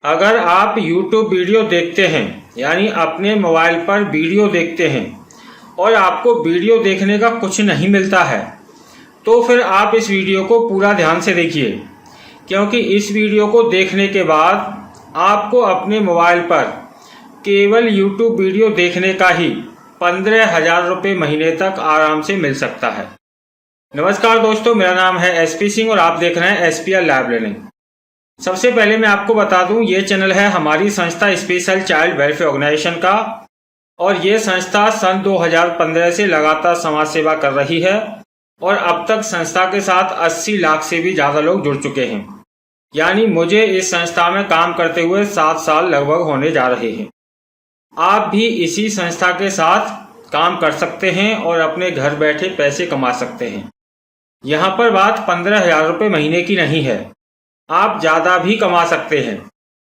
अगर आप YouTube video देखते हैं यानी अपने मोबाइल पर वीडियो देखते हैं और आपको वीडियो देखने का कुछ नहीं मिलता है तो फिर आप इस वीडियो को पूरा ध्यान से देखिए, क्योंकि इस वीडियो को देखने के बाद आपको अपने मोबाइल पर केवल YouTube वीडियो देखने का ही 15,000 रुपये महीने तक आराम से मिल सकता है। नमस्कार दोस्तों, मेरा नाम है एसपी सिंह और आप देख रहे हैं SPL लैब लर्निंग। सबसे पहले मैं आपको बता दूं, ये चैनल है हमारी संस्था स्पेशल चाइल्ड वेलफेयर ऑर्गेनाइजेशन का और ये संस्था सन 2015 से लगातार समाज सेवा कर रही है और अब तक संस्था के साथ 80 लाख से भी ज़्यादा लोग जुड़ चुके हैं। यानी मुझे इस संस्था में काम करते हुए 7 साल लगभग होने जा रहे हैं। आप भी इसी संस्था के साथ काम कर सकते हैं और अपने घर बैठे पैसे कमा सकते हैं। यहाँ पर बात 15,000 रुपये महीने की नहीं है, आप ज़्यादा भी कमा सकते हैं।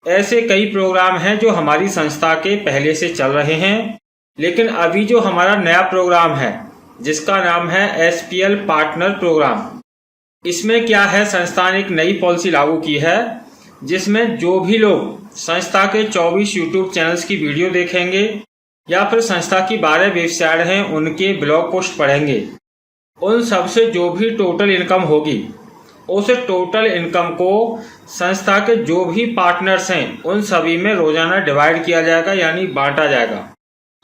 ऐसे कई प्रोग्राम हैं जो हमारी संस्था के पहले से चल रहे हैं, लेकिन अभी जो हमारा नया प्रोग्राम है जिसका नाम है SPL पार्टनर प्रोग्राम, इसमें क्या है, संस्था ने एक नई पॉलिसी लागू की है जिसमें जो भी लोग संस्था के 24 YouTube चैनल्स की वीडियो देखेंगे या फिर संस्था की 12 वेबसाइट हैं उनके ब्लॉग पोस्ट पढ़ेंगे, उन सबसे जो भी टोटल इनकम होगी उस टोटल इनकम को संस्था के जो भी पार्टनर्स हैं उन सभी में रोजाना डिवाइड किया जाएगा, यानी बांटा जाएगा,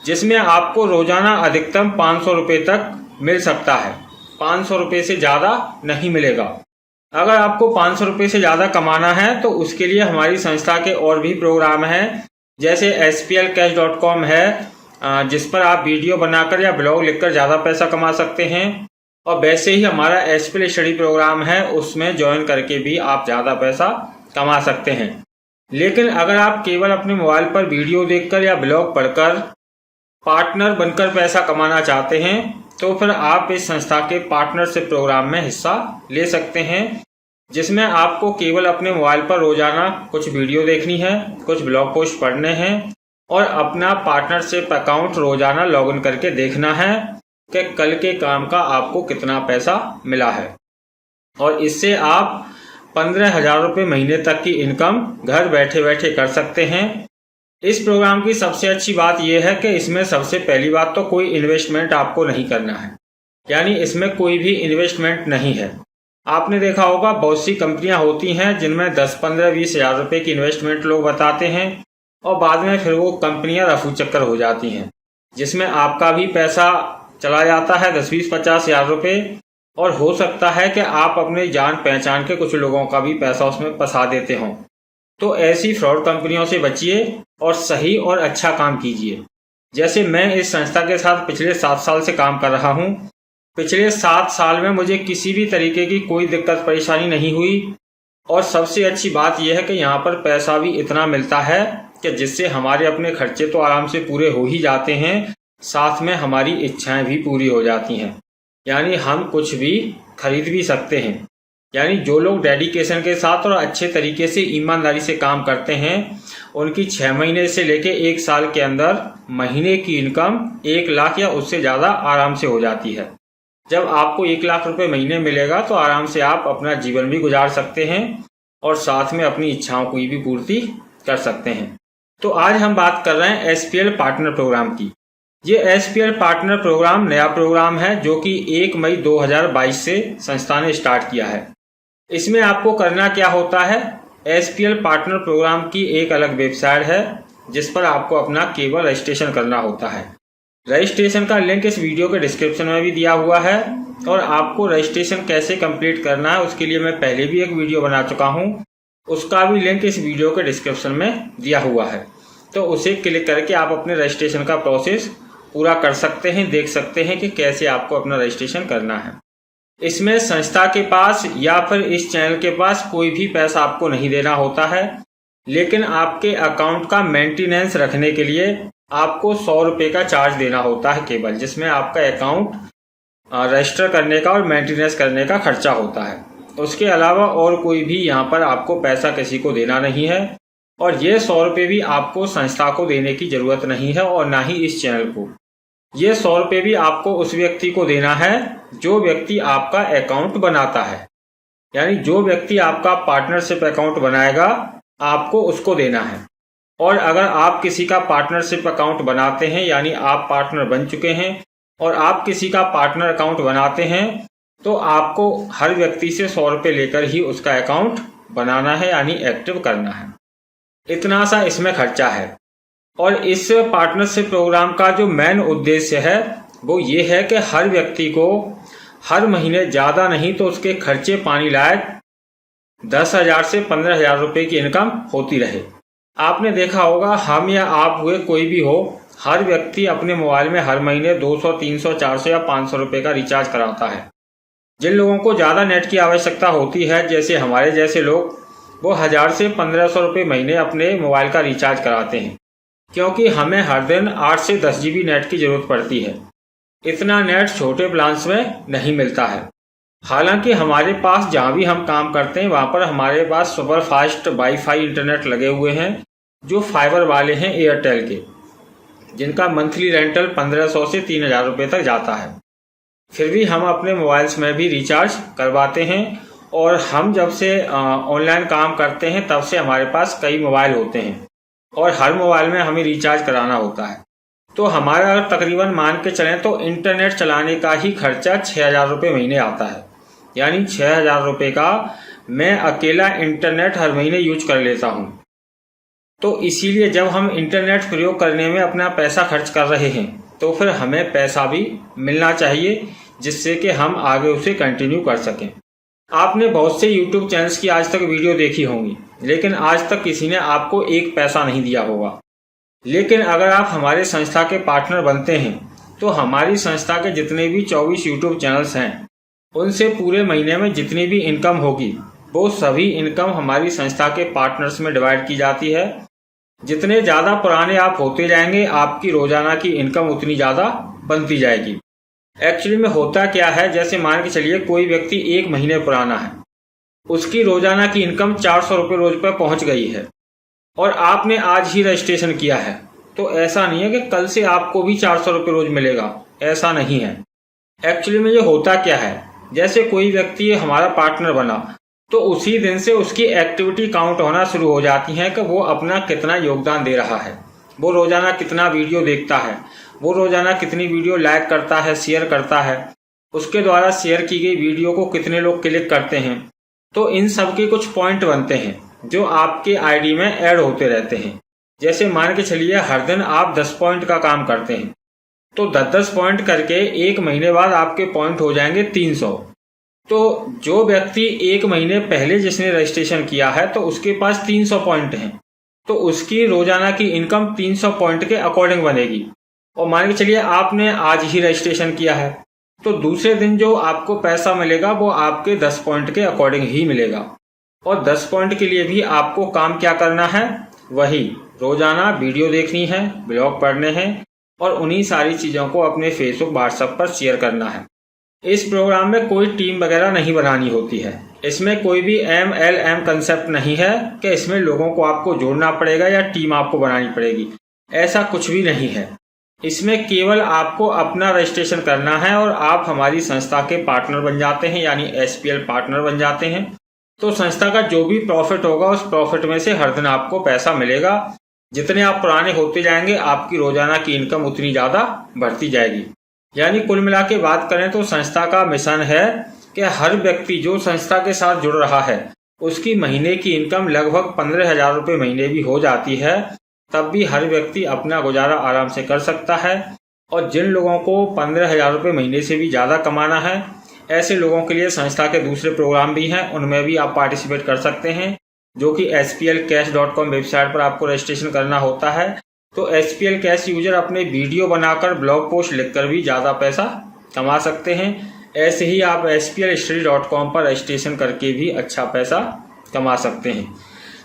जिसमें आपको रोजाना अधिकतम 500 रुपये तक मिल सकता है। 500 रुपये से ज़्यादा नहीं मिलेगा। अगर आपको 500 रुपये से ज़्यादा कमाना है तो उसके लिए हमारी संस्था के और भी प्रोग्राम हैं, जैसे SPLcash.com है जिस पर आप वीडियो बनाकर या ब्लॉग लिखकर ज़्यादा पैसा कमा सकते हैं, और वैसे ही हमारा SPL स्टडी प्रोग्राम है, उसमें ज्वाइन करके भी आप ज़्यादा पैसा कमा सकते हैं। लेकिन अगर आप केवल अपने मोबाइल पर वीडियो देखकर या ब्लॉग पढ़कर पार्टनर बनकर पैसा कमाना चाहते हैं तो फिर आप इस संस्था के पार्टनरशिप प्रोग्राम में हिस्सा ले सकते हैं, जिसमें आपको केवल अपने मोबाइल पर रोजाना कुछ वीडियो देखनी है, कुछ ब्लॉग पोस्ट पढ़ने हैं और अपना पार्टनरशिप अकाउंट रोजाना लॉगिन करके देखना है कि कल के काम का आपको कितना पैसा मिला है, और इससे आप 15,000 रुपये महीने तक की इनकम घर बैठे बैठे कर सकते हैं। इस प्रोग्राम की सबसे अच्छी बात यह है कि इसमें सबसे पहली बात तो कोई इन्वेस्टमेंट आपको नहीं करना है, यानी इसमें कोई भी इन्वेस्टमेंट नहीं है। आपने देखा होगा बहुत सी कंपनियां होती हैं जिनमें 10, 15, 20 हज़ार रुपये की इन्वेस्टमेंट लोग बताते हैं और बाद में फिर वो कंपनियां रफू चक्कर हो जाती हैं, जिसमें आपका भी पैसा चला जाता है 10, 20, 50 हज़ार रुपये, और हो सकता है कि आप अपने जान पहचान के कुछ लोगों का भी पैसा उसमें फंसा देते हों। तो ऐसी फ्रॉड कंपनियों से बचिए और सही और अच्छा काम कीजिए। जैसे मैं इस संस्था के साथ पिछले 7 साल से काम कर रहा हूँ। पिछले 7 साल में मुझे किसी भी तरीके की कोई दिक्कत परेशानी नहीं हुई, और सबसे अच्छी बात यह है कि यहाँ पर पैसा भी इतना मिलता है कि जिससे हमारे अपने खर्चे तो आराम से पूरे हो ही जाते हैं, साथ में हमारी इच्छाएं भी पूरी हो जाती हैं, यानी हम कुछ भी खरीद भी सकते हैं। यानी जो लोग डेडिकेशन के साथ और अच्छे तरीके से ईमानदारी से काम करते हैं उनकी 6 महीने से लेके 1 साल के अंदर महीने की इनकम 1 लाख या उससे ज़्यादा आराम से हो जाती है। जब आपको 1 लाख रुपए महीने मिलेगा तो आराम से आप अपना जीवन भी गुजार सकते हैं और साथ में अपनी इच्छाओं की भी पूर्ति कर सकते हैं। तो आज हम बात कर रहे हैं SPL पार्टनर प्रोग्राम की। ये SPL पार्टनर प्रोग्राम नया प्रोग्राम है जो कि 1 मई 2022 से संस्था ने स्टार्ट किया है। इसमें आपको करना क्या होता है, SPL पार्टनर प्रोग्राम की एक अलग वेबसाइट है जिस पर आपको अपना केवल रजिस्ट्रेशन करना होता है। रजिस्ट्रेशन का लिंक इस वीडियो के डिस्क्रिप्शन में भी दिया हुआ है, और आपको रजिस्ट्रेशन कैसे कंप्लीट करना है उसके लिए मैं पहले भी एक वीडियो बना चुका हूँ, उसका भी लिंक इस वीडियो के डिस्क्रिप्शन में दिया हुआ है। तो उसे क्लिक करके आप अपने रजिस्ट्रेशन का प्रोसेस पूरा कर सकते हैं, देख सकते हैं कि कैसे आपको अपना रजिस्ट्रेशन करना है। इसमें संस्था के पास या फिर इस चैनल के पास कोई भी पैसा आपको नहीं देना होता है, लेकिन आपके अकाउंट का मेंटेनेंस रखने के लिए आपको 100 रुपये का चार्ज देना होता है केवल, जिसमें आपका अकाउंट रजिस्टर करने का और मेंटेनेंस करने का खर्चा होता है। उसके अलावा और कोई भी यहाँ पर आपको पैसा किसी को देना नहीं है, और ये 100 रुपये भी आपको संस्था को देने की ज़रूरत नहीं है और ना ही इस चैनल को। ये 100 रुपये भी आपको उस व्यक्ति को देना है जो व्यक्ति आपका अकाउंट बनाता है, यानी जो व्यक्ति आपका पार्टनरशिप अकाउंट बनाएगा आपको उसको देना है। और अगर आप किसी का पार्टनरशिप अकाउंट बनाते हैं, यानी आप पार्टनर बन चुके हैं और आप किसी का पार्टनर अकाउंट बनाते हैं, तो आपको हर व्यक्ति से 100 रुपये लेकर ही उसका अकाउंट बनाना है, यानी एक्टिव करना है। इतना सा इसमें खर्चा है। और इस पार्टनरशिप प्रोग्राम का जो मेन उद्देश्य है वो ये है कि हर व्यक्ति को हर महीने ज़्यादा नहीं तो उसके खर्चे पानी लायक 10,000 से 15,000 रुपये की इनकम होती रहे। आपने देखा होगा, हम या आप हुए कोई भी हो, हर व्यक्ति अपने मोबाइल में हर महीने 200, 300, 400 या 500 रुपये का रिचार्ज कराता है। जिन लोगों को ज़्यादा नेट की आवश्यकता होती है, जैसे हमारे जैसे लोग, वो 1000 से 1500 रुपये महीने अपने मोबाइल का रिचार्ज कराते हैं, क्योंकि हमें हर दिन 8 से 10 GB नेट की ज़रूरत पड़ती है। इतना नेट छोटे प्लान्स में नहीं मिलता है। हालांकि हमारे पास जहाँ भी हम काम करते हैं वहाँ पर हमारे पास सुपर फास्ट वाईफाई इंटरनेट लगे हुए हैं, जो फाइबर वाले हैं एयरटेल के, जिनका मंथली रेंटल 1500 से 3000 रुपये तक जाता है। फिर भी हम अपने मोबाइल्स में भी रिचार्ज करवाते हैं। और हम जब से ऑनलाइन काम करते हैं तब से हमारे पास कई मोबाइल होते हैं और हर मोबाइल में हमें रिचार्ज कराना होता है। तो हमारा तकरीबन मान के चलें तो इंटरनेट चलाने का ही खर्चा 6,000 रुपये महीने आता है। यानी 6,000 रुपये का मैं अकेला इंटरनेट हर महीने यूज कर लेता हूँ। तो इसीलिए जब हम इंटरनेट प्रयोग करने में अपना पैसा खर्च कर रहे हैं तो फिर हमें पैसा भी मिलना चाहिए, जिससे कि हम आगे उसे कंटिन्यू कर सकें। आपने बहुत से यूट्यूब चैनल्स की आज तक वीडियो देखी होंगी, लेकिन आज तक किसी ने आपको एक पैसा नहीं दिया होगा। लेकिन अगर आप हमारे संस्था के पार्टनर बनते हैं तो हमारी संस्था के जितने भी 24 यूट्यूब चैनल्स हैं, उनसे पूरे महीने में जितनी भी इनकम होगी वो सभी इनकम हमारी संस्था के पार्टनर्स में डिवाइड की जाती है। जितने ज़्यादा पुराने आप होते जाएंगे, आपकी रोजाना की इनकम उतनी ज़्यादा बनती जाएगी। एक्चुअली में होता क्या है, जैसे मान के चलिए कोई व्यक्ति 1 महीने पुराना है, उसकी रोजाना की इनकम 400 रुपये रोज पर पहुंच गई है और आपने आज ही रजिस्ट्रेशन किया है, तो ऐसा नहीं है कि कल से आपको भी 400 रुपये रोज मिलेगा, ऐसा नहीं है। एक्चुअली में ये होता क्या है, जैसे कोई व्यक्ति हमारा पार्टनर बना तो उसी दिन से उसकी एक्टिविटी काउंट होना शुरू हो जाती है कि वो अपना कितना योगदान दे रहा है, वो रोजाना कितना वीडियो देखता है, वो रोजाना कितनी वीडियो लाइक करता है, शेयर करता है, उसके द्वारा शेयर की गई वीडियो को कितने लोग क्लिक करते हैं। तो इन सब के कुछ पॉइंट बनते हैं जो आपके आईडी में ऐड होते रहते हैं। जैसे मान के चलिए हर दिन आप 10 पॉइंट का काम करते हैं, तो 10-10 पॉइंट करके 1 महीने बाद आपके पॉइंट हो जाएंगे 300। तो जो व्यक्ति 1 महीने पहले जिसने रजिस्ट्रेशन किया है तो उसके पास 300 पॉइंट हैं, तो उसकी रोजाना की इनकम 300 पॉइंट के अकॉर्डिंग बनेगी। और मान के चलिए आपने आज ही रजिस्ट्रेशन किया है, तो दूसरे दिन जो आपको पैसा मिलेगा वो आपके 10 पॉइंट के अकॉर्डिंग ही मिलेगा। और 10 पॉइंट के लिए भी आपको काम क्या करना है, वही रोजाना वीडियो देखनी है, ब्लॉग पढ़ने हैं और उन्हीं सारी चीज़ों को अपने फेसबुक व्हाट्सएप पर शेयर करना है। इस प्रोग्राम में कोई टीम वगैरह नहीं बनानी होती है। इसमें कोई भी MLM कंसेप्ट नहीं है कि इसमें लोगों को आपको जोड़ना पड़ेगा या टीम आपको बनानी पड़ेगी, ऐसा कुछ भी नहीं है। इसमें केवल आपको अपना रजिस्ट्रेशन करना है और आप हमारी संस्था के पार्टनर बन जाते हैं, यानी SPL पार्टनर बन जाते हैं। तो संस्था का जो भी प्रॉफिट होगा उस प्रॉफिट में से हर दिन आपको पैसा मिलेगा। जितने आप पुराने होते जाएंगे आपकी रोजाना की इनकम उतनी ज़्यादा बढ़ती जाएगी। यानी कुल मिला के बात करें तो संस्था का मिशन है कि हर व्यक्ति जो संस्था के साथ जुड़ रहा है उसकी महीने की इनकम लगभग 15,000 रुपये महीने भी हो जाती है, तब भी हर व्यक्ति अपना गुजारा आराम से कर सकता है। और जिन लोगों को 15,000 रुपये महीने से भी ज़्यादा कमाना है, ऐसे लोगों के लिए संस्था के दूसरे प्रोग्राम भी हैं, उनमें भी आप पार्टिसिपेट कर सकते हैं, जो कि SPLcash.com वेबसाइट पर आपको रजिस्ट्रेशन करना होता है। तो SPL कैश यूजर अपने वीडियो बनाकर ब्लॉग पोस्ट लिखकर भी ज़्यादा पैसा कमा सकते हैं। ऐसे ही आप SPLstudy.com पर रजिस्ट्रेशन करके भी अच्छा पैसा कमा सकते हैं।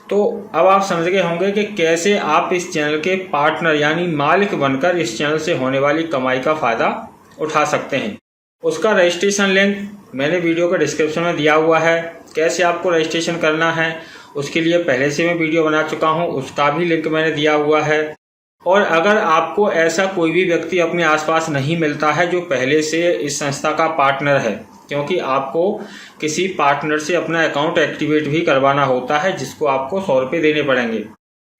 तो अब आप समझ गए होंगे कि कैसे आप इस चैनल के पार्टनर यानी मालिक बनकर इस चैनल से होने वाली कमाई का फ़ायदा उठा सकते हैं। उसका रजिस्ट्रेशन लिंक मैंने वीडियो के डिस्क्रिप्शन में दिया हुआ है। कैसे आपको रजिस्ट्रेशन करना है उसके लिए पहले से मैं वीडियो बना चुका हूँ, उसका भी लिंक मैंने दिया हुआ है। और अगर आपको ऐसा कोई भी व्यक्ति अपने आसपास नहीं मिलता है जो पहले से इस संस्था का पार्टनर है, क्योंकि आपको किसी पार्टनर से अपना अकाउंट एक्टिवेट भी करवाना होता है, जिसको आपको 100 रुपये देने पड़ेंगे।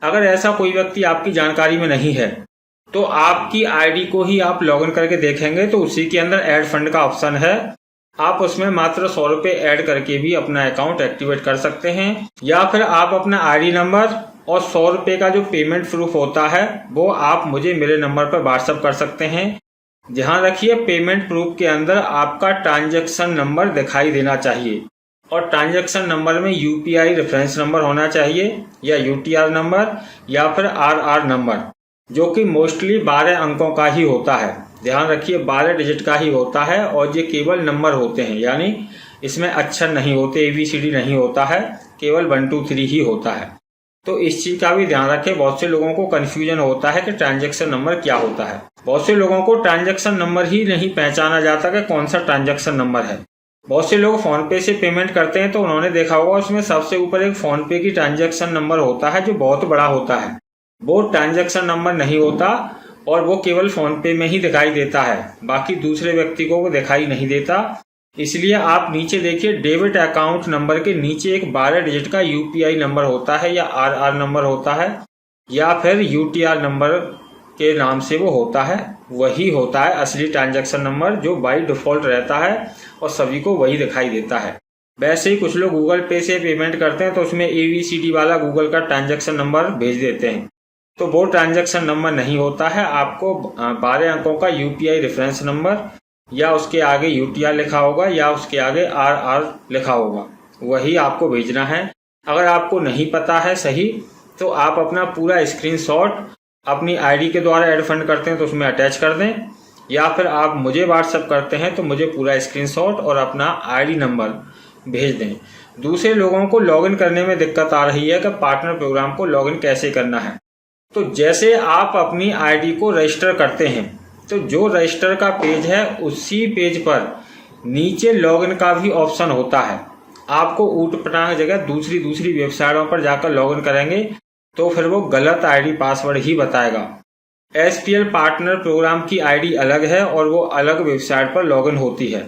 अगर ऐसा कोई व्यक्ति आपकी जानकारी में नहीं है तो आपकी आईडी को ही आप लॉगिन करके देखेंगे तो उसी के अंदर ऐड फंड का ऑप्शन है। आप उसमें मात्र 100 रुपये ऐड करके भी अपना अकाउंट एक्टिवेट कर सकते हैं, या फिर आप अपना आईडी नंबर और 100 रुपये का जो पेमेंट प्रूफ होता है वो आप मुझे मेरे नंबर पर व्हाट्सएप कर सकते हैं। ध्यान रखिए, पेमेंट प्रूफ के अंदर आपका ट्रांजैक्शन नंबर दिखाई देना चाहिए और ट्रांजैक्शन नंबर में यूपीआई रेफरेंस नंबर होना चाहिए या यूटीआर नंबर या फिर आरआर नंबर, जो कि मोस्टली 12 अंकों का ही होता है। ध्यान रखिए, 12 डिजिट का ही होता है और ये केवल नंबर होते हैं, यानी इसमें अक्षर नहीं होते, ABCD नहीं होता है, केवल 1 2 3 ही होता है। तो इस चीज का भी ध्यान रखें। बहुत से लोगों को कंफ्यूजन होता है कि ट्रांजैक्शन नंबर क्या होता है। बहुत से लोगों को ट्रांजैक्शन नंबर ही नहीं पहचाना जाता कि कौन सा ट्रांजैक्शन नंबर है। बहुत से लोग फोन पे से पेमेंट करते हैं तो उन्होंने देखा होगा उसमें सबसे ऊपर एक फोन पे की ट्रांजैक्शन नंबर होता है जो बहुत बड़ा होता है। वो ट्रांजैक्शन नंबर नहीं होता और वो केवल फोन पे में ही दिखाई देता है, बाकी दूसरे व्यक्ति को वो दिखाई नहीं देता। इसलिए आप नीचे देखिए, डेबिट अकाउंट नंबर के नीचे एक 12 डिजिट का यूपीआई नंबर होता है या आरआर नंबर होता है या फिर यूटीआर नंबर के नाम से वो होता है। वही होता है असली ट्रांजैक्शन नंबर जो बाय डिफॉल्ट रहता है और सभी को वही दिखाई देता है। वैसे ही कुछ लोग गूगल पे से पेमेंट करते हैं तो उसमें ABCD वाला गूगल का ट्रांजैक्शन नंबर भेज देते हैं, तो वो ट्रांजैक्शन नंबर नहीं होता है। आपको 12 अंकों का यूपीआई रेफरेंस नंबर या उसके आगे यूटीआर लिखा होगा या उसके आगे आरआर लिखा होगा, वही आपको भेजना है। अगर आपको नहीं पता है सही तो आप अपना पूरा स्क्रीनशॉट अपनी आईडी के द्वारा ऐड फंड करते हैं तो उसमें अटैच कर दें, या फिर आप मुझे व्हाट्सएप करते हैं तो मुझे पूरा स्क्रीनशॉट और अपना आईडी नंबर भेज दें। दूसरे लोगों को लॉगिन करने में दिक्कत आ रही है कि पार्टनर प्रोग्राम को लॉगिन कैसे करना है। तो जैसे आप अपनी आईडी को रजिस्टर करते हैं तो जो रजिस्टर का पेज है उसी पेज पर नीचे लॉगिन का भी ऑप्शन होता है। आपको ऊट पटांग जगह दूसरी वेबसाइटों पर जाकर लॉगिन करेंगे तो फिर वो गलत आईडी पासवर्ड ही बताएगा। SPL पार्टनर प्रोग्राम की आईडी अलग है और वो अलग वेबसाइट पर लॉगिन होती है।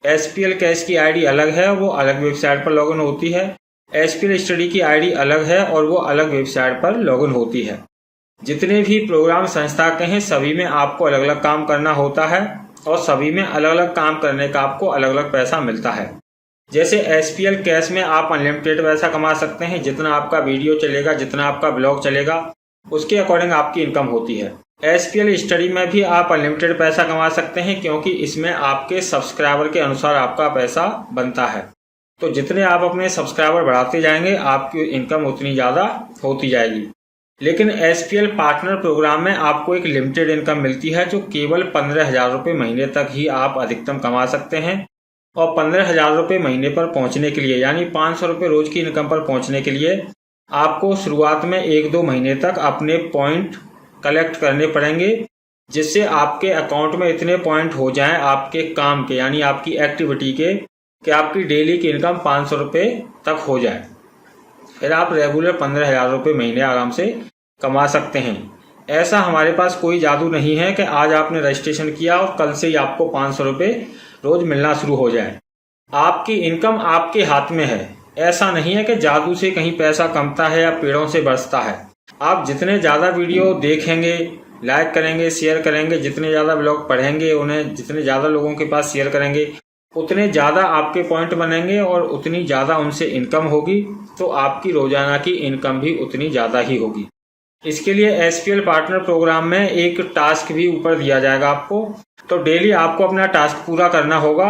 SPL कैश की आईडी अलग है, वो अलग वेबसाइट पर लॉगिन होती है। SPL स्टडी की आईडी अलग है और वो अलग वेबसाइट पर लॉगिन होती है। जितने भी प्रोग्राम संस्था के हैं सभी में आपको अलग अलग काम करना होता है और सभी में अलग अलग काम करने का आपको अलग अलग पैसा मिलता है। जैसे SPL कैश में आप अनलिमिटेड पैसा कमा सकते हैं, जितना आपका वीडियो चलेगा, जितना आपका ब्लॉग चलेगा उसके अकॉर्डिंग आपकी इनकम होती है। SPL स्टडी में भी आप अनलिमिटेड पैसा कमा सकते हैं क्योंकि इसमें आपके सब्सक्राइबर के अनुसार आपका पैसा बनता है। तो जितने आप अपने सब्सक्राइबर बढ़ाते जाएंगे आपकी इनकम उतनी ज़्यादा होती जाएगी। लेकिन SPL पार्टनर प्रोग्राम में आपको एक लिमिटेड इनकम मिलती है जो केवल 15,000 रुपये महीने तक ही आप अधिकतम कमा सकते हैं। और 15,000 रुपये महीने पर पहुंचने के लिए यानी 500 रुपये रोज की इनकम पर पहुंचने के लिए आपको शुरुआत में 1-2 महीने तक अपने पॉइंट कलेक्ट करने पड़ेंगे, जिससे आपके अकाउंट में इतने पॉइंट हो जाएं आपके काम के यानी आपकी एक्टिविटी के कि आपकी डेली की इनकम 500 रुपये तक हो जाए। फिर आप रेगुलर 15,000 रुपये महीने आराम से कमा सकते हैं। ऐसा हमारे पास कोई जादू नहीं है कि आज आपने रजिस्ट्रेशन किया और कल से ही आपको 500 रुपये रोज मिलना शुरू हो जाए। आपकी इनकम आपके हाथ में है। ऐसा नहीं है कि जादू से कहीं पैसा कमता है या पेड़ों से बरसता है। आप जितने ज़्यादा वीडियो देखेंगे, लाइक करेंगे, शेयर करेंगे, जितने ज़्यादा ब्लॉग पढ़ेंगे, उन्हें जितने ज़्यादा लोगों के पास शेयर करेंगे, उतने ज़्यादा आपके पॉइंट बनेंगे और उतनी ज़्यादा उनसे इनकम होगी, तो आपकी रोजाना की इनकम भी उतनी ज़्यादा ही होगी। इसके लिए SPL पार्टनर प्रोग्राम में एक टास्क भी ऊपर दिया जाएगा आपको, तो डेली आपको अपना टास्क पूरा करना होगा।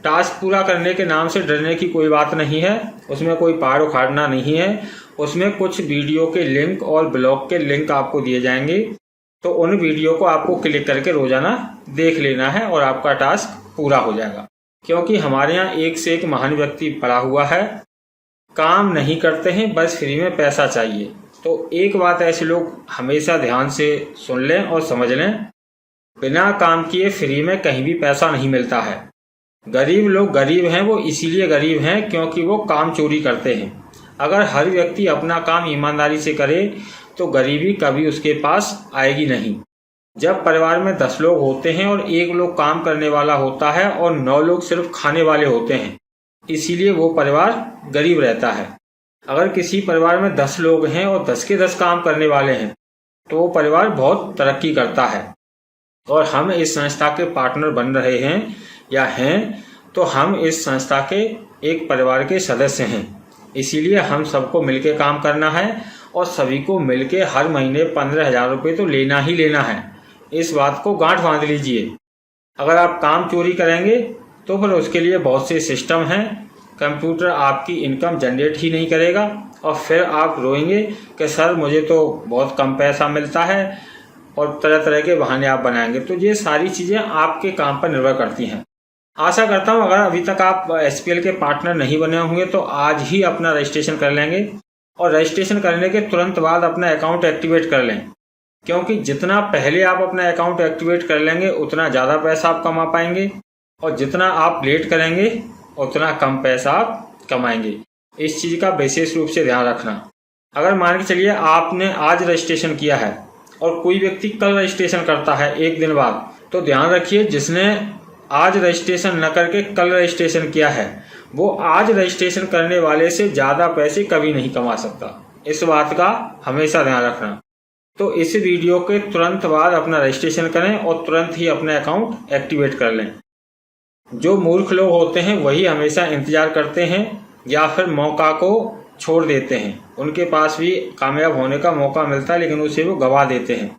टास्क पूरा करने के नाम से डरने की कोई बात नहीं है, उसमें कोई पहाड़ उखाड़ना नहीं है। उसमें कुछ वीडियो के लिंक और ब्लॉग के लिंक आपको दिए जाएंगे, तो उन वीडियो को आपको क्लिक करके रोजाना देख लेना है और आपका टास्क पूरा हो जाएगा। क्योंकि हमारे यहाँ एक से एक महान व्यक्ति पड़ा हुआ है, काम नहीं करते हैं, बस फ्री में पैसा चाहिए। तो एक बात ऐसे लोग हमेशा ध्यान से सुन लें और समझ लें, बिना काम किए फ्री में कहीं भी पैसा नहीं मिलता है। गरीब लोग गरीब हैं वो इसीलिए गरीब हैं क्योंकि वो काम चोरी करते हैं। अगर हर व्यक्ति अपना काम ईमानदारी से करे तो गरीबी कभी उसके पास आएगी नहीं। जब परिवार में 10 लोग होते हैं और 1 लोग काम करने वाला होता है और 9 लोग सिर्फ खाने वाले होते हैं, इसीलिए वो परिवार गरीब रहता है। अगर किसी परिवार में 10 लोग हैं और 10 के 10 काम करने वाले हैं तो वो परिवार बहुत तरक्की करता है। और हम इस संस्था के पार्टनर बन रहे हैं या हैं तो हम इस संस्था के एक परिवार के सदस्य हैं। इसीलिए हम सबको मिलकर काम करना है और सभी को मिलकर हर महीने 15,000 रुपये तो लेना ही लेना है। इस बात को गांठ बांध लीजिए। अगर आप काम चोरी करेंगे तो फिर उसके लिए बहुत से सिस्टम हैं। कंप्यूटर आपकी इनकम जनरेट ही नहीं करेगा और फिर आप रोएंगे कि सर मुझे तो बहुत कम पैसा मिलता है, और तरह तरह के बहाने आप बनाएंगे। तो ये सारी चीज़ें आपके काम पर निर्भर करती हैं। आशा करता हूँ अगर अभी तक आप SPL के पार्टनर नहीं बने होंगे तो आज ही अपना रजिस्ट्रेशन कर लेंगे और रजिस्ट्रेशन करने के तुरंत बाद अपना अकाउंट एक्टिवेट कर लें, क्योंकि जितना पहले आप अपना अकाउंट एक्टिवेट कर लेंगे उतना ज़्यादा पैसा आप कमा पाएंगे और जितना आप लेट करेंगे उतना कम पैसा आप कमाएंगे। इस चीज़ का विशेष रूप से ध्यान रखना। अगर मान के चलिए आपने आज रजिस्ट्रेशन किया है और कोई व्यक्ति कल रजिस्ट्रेशन करता है 1 दिन बाद, तो ध्यान रखिए जिसने आज रजिस्ट्रेशन न करके कल रजिस्ट्रेशन किया है वो आज रजिस्ट्रेशन करने वाले से ज़्यादा पैसे कभी नहीं कमा सकता। इस बात का हमेशा ध्यान रखना। तो इस वीडियो के तुरंत बाद अपना रजिस्ट्रेशन करें और तुरंत ही अपना अकाउंट एक्टिवेट कर लें। जो मूर्ख लोग होते हैं वही हमेशा इंतज़ार करते हैं या फिर मौका को छोड़ देते हैं। उनके पास भी कामयाब होने का मौका मिलता है लेकिन उसे वो गवा देते हैं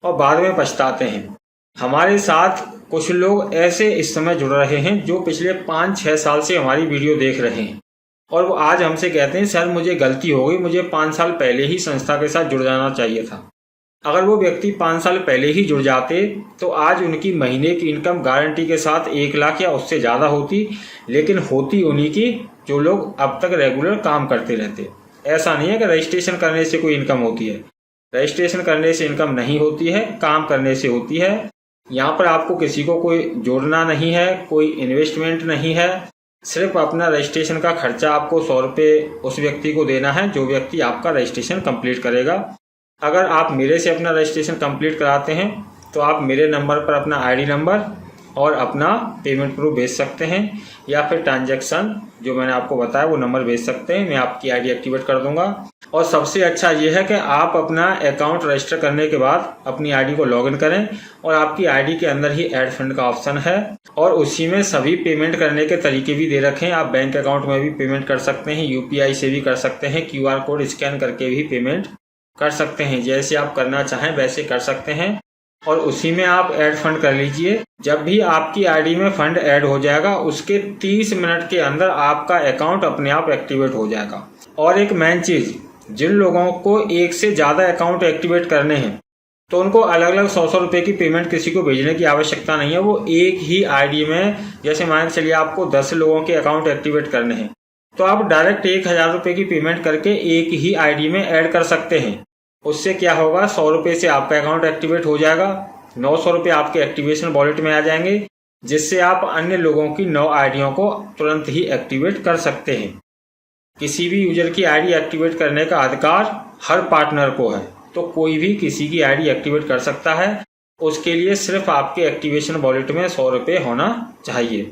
और बाद में पछताते हैं। हमारे साथ कुछ लोग ऐसे इस समय जुड़ रहे हैं जो पिछले 5-6 साल से हमारी वीडियो देख रहे हैं और वो आज हमसे कहते हैं सर मुझे गलती हो गई, मुझे 5 साल पहले ही संस्था के साथ जुड़ जाना चाहिए था। अगर वो व्यक्ति 5 साल पहले ही जुड़ जाते तो आज उनकी महीने की इनकम गारंटी के साथ 1 लाख या उससे ज़्यादा होती, लेकिन होती उन्हीं की जो लोग अब तक रेगुलर काम करते रहते। ऐसा नहीं है कि रजिस्ट्रेशन करने से कोई इनकम होती है। रजिस्ट्रेशन करने से इनकम नहीं होती है, काम करने से होती है। यहाँ पर आपको किसी को कोई जोड़ना नहीं है, कोई इन्वेस्टमेंट नहीं है। सिर्फ अपना रजिस्ट्रेशन का खर्चा आपको 100 रुपये उस व्यक्ति को देना है जो व्यक्ति आपका रजिस्ट्रेशन कंप्लीट करेगा। अगर आप मेरे से अपना रजिस्ट्रेशन कंप्लीट कराते हैं तो आप मेरे नंबर पर अपना ID नंबर और अपना पेमेंट प्रूफ भेज सकते हैं या फिर ट्रांजैक्शन जो मैंने आपको बताया वो नंबर भेज सकते हैं। मैं आपकी ID एक्टिवेट कर दूंगा। और सबसे अच्छा ये है कि आप अपना अकाउंट रजिस्टर करने के बाद अपनी ID को लॉगिन करें और आपकी ID के अंदर ही ऐड फंड का ऑप्शन है और उसी में सभी पेमेंट करने के तरीके भी दे रखे हैं। आप बैंक अकाउंट में भी पेमेंट कर सकते हैं, UPI से भी कर सकते हैं, QR कोड स्कैन करके भी पेमेंट कर सकते हैं। जैसे आप करना चाहें वैसे कर सकते हैं और उसी में आप ऐड फंड कर लीजिए। जब भी आपकी ID में फंड ऐड हो जाएगा उसके 30 मिनट के अंदर आपका अकाउंट अपने आप एक्टिवेट हो जाएगा। और एक मेन चीज़, जिन लोगों को 1 से ज़्यादा अकाउंट एक्टिवेट करने हैं तो उनको अलग अलग 100 रुपये की पेमेंट किसी को भेजने की आवश्यकता नहीं है। वो एक ही ID में, जैसे मान के चलिए आपको 10 लोगों के अकाउंट एक्टिवेट करने हैं तो आप डायरेक्ट 1000 रुपये की पेमेंट करके एक ही ID में ऐड कर सकते हैं। उससे क्या होगा, 100 रुपये से आपका अकाउंट एक्टिवेट हो जाएगा, 900 रुपये आपके एक्टिवेशन वॉलेट में आ जाएंगे, जिससे आप अन्य लोगों की 9 आईडियों को तुरंत ही एक्टिवेट कर सकते हैं। किसी भी यूजर की ID एक्टिवेट करने का अधिकार हर पार्टनर को है, तो कोई भी किसी की ID एक्टिवेट कर सकता है। उसके लिए सिर्फ आपके एक्टिवेशन वॉलेट में 100 रुपये होना चाहिए।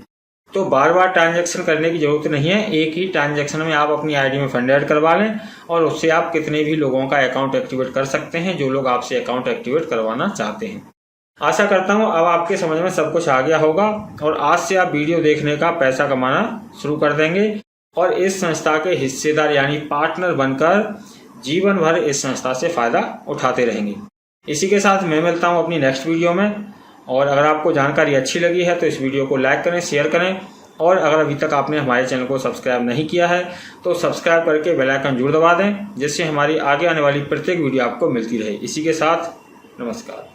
तो बार बार ट्रांजैक्शन करने की जरूरत नहीं है। एक ही ट्रांजैक्शन में आप अपनी ID में फंड ऐड करवा लें और उससे आप कितने भी लोगों का अकाउंट एक्टिवेट कर सकते हैं जो लोग आपसे अकाउंट एक्टिवेट करवाना चाहते हैं। आशा करता हूं अब आपके समझ में सब कुछ आ गया होगा और आज से आप वीडियो देखने का पैसा कमाना शुरू कर देंगे और इस संस्था के हिस्सेदार यानी पार्टनर बनकर जीवन भर इस संस्था से फायदा उठाते रहेंगे। इसी के साथ मैं मिलता हूं अपनी नेक्स्ट वीडियो में। और अगर आपको जानकारी अच्छी लगी है तो इस वीडियो को लाइक करें, शेयर करें और अगर अभी तक आपने हमारे चैनल को सब्सक्राइब नहीं किया है तो सब्सक्राइब करके बेल आइकन जरूर दबा दें, जिससे हमारी आगे आने वाली प्रत्येक वीडियो आपको मिलती रहे। इसी के साथ नमस्कार।